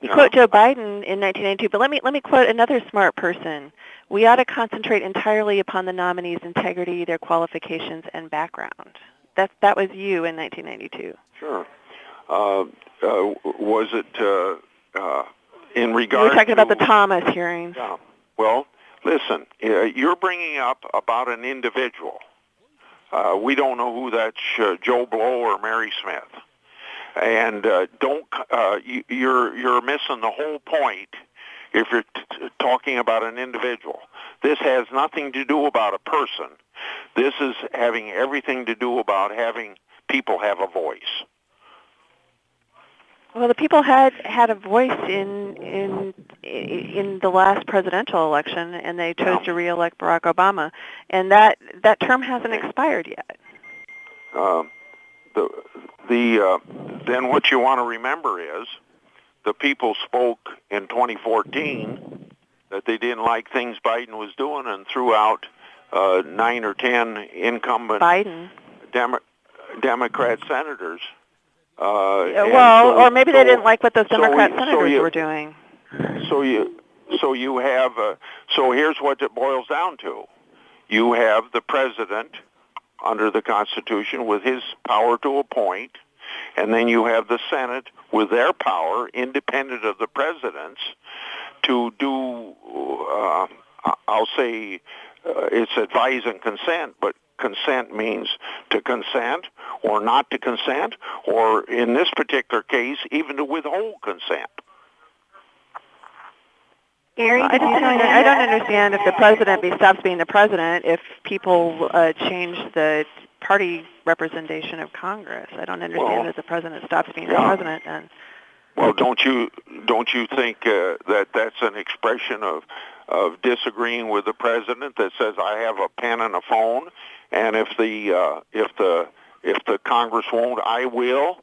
You quote Joe Biden in 1992, but let me quote another smart person. We ought to concentrate entirely upon the nominees' integrity, their qualifications, and background. That was you in 1992. Sure. Was it in regard We were talking to, about the Thomas hearings. Yeah. Well, listen, you're bringing up about an individual. We don't know who that's Joe Blow or Mary Smith. And you're missing the whole point if you're talking about an individual. This has nothing to do about a person. This is having everything to do about having people have a voice. Well, the people had a voice in the last presidential election, and they chose to re-elect Barack Obama, and that term hasn't expired yet. Then what you want to remember is the people spoke in 2014 that they didn't like things Biden was doing and threw out 9 or 10 incumbent Democrat senators. Or maybe they didn't like what those Democrat senators were doing. So you have. So here's what it boils down to: you have the president under the Constitution with his power to appoint, and then you have the Senate with their power, independent of the president's, to do. I'll say it's advise and consent, but consent means to consent or not to consent, or in this particular case, even to withhold consent. Gary, I don't understand if the president stops being the president if people change the party representation of Congress. I don't understand that the president stops being the president then. Well, don't you think that that's an expression of disagreeing with the president that says I have a pen and a phone, and if the Congress won't, I will,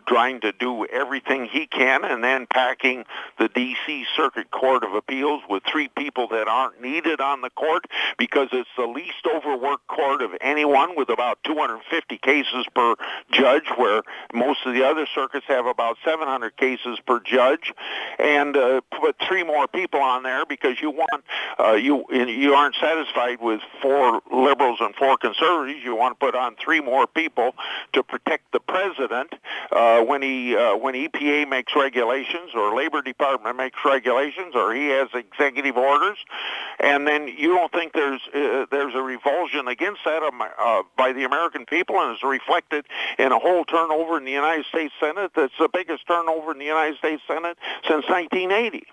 trying to do everything he can, and then packing the D.C. Circuit Court of Appeals with 3 people that aren't needed on the court because it's the least overworked court of anyone with about 250 cases per judge, where most of the other circuits have about 700 cases per judge, and put 3 more people on there because you want you aren't satisfied with 4 liberals and 4 conservatives. You want to put on 3 more people to protect the president when EPA makes regulations or Labor Department makes regulations or he has executive orders, and then you don't think there's a revulsion against that by the American people, and it's reflected in a whole turnover in the United States Senate that's the biggest turnover in the United States Senate since 1980.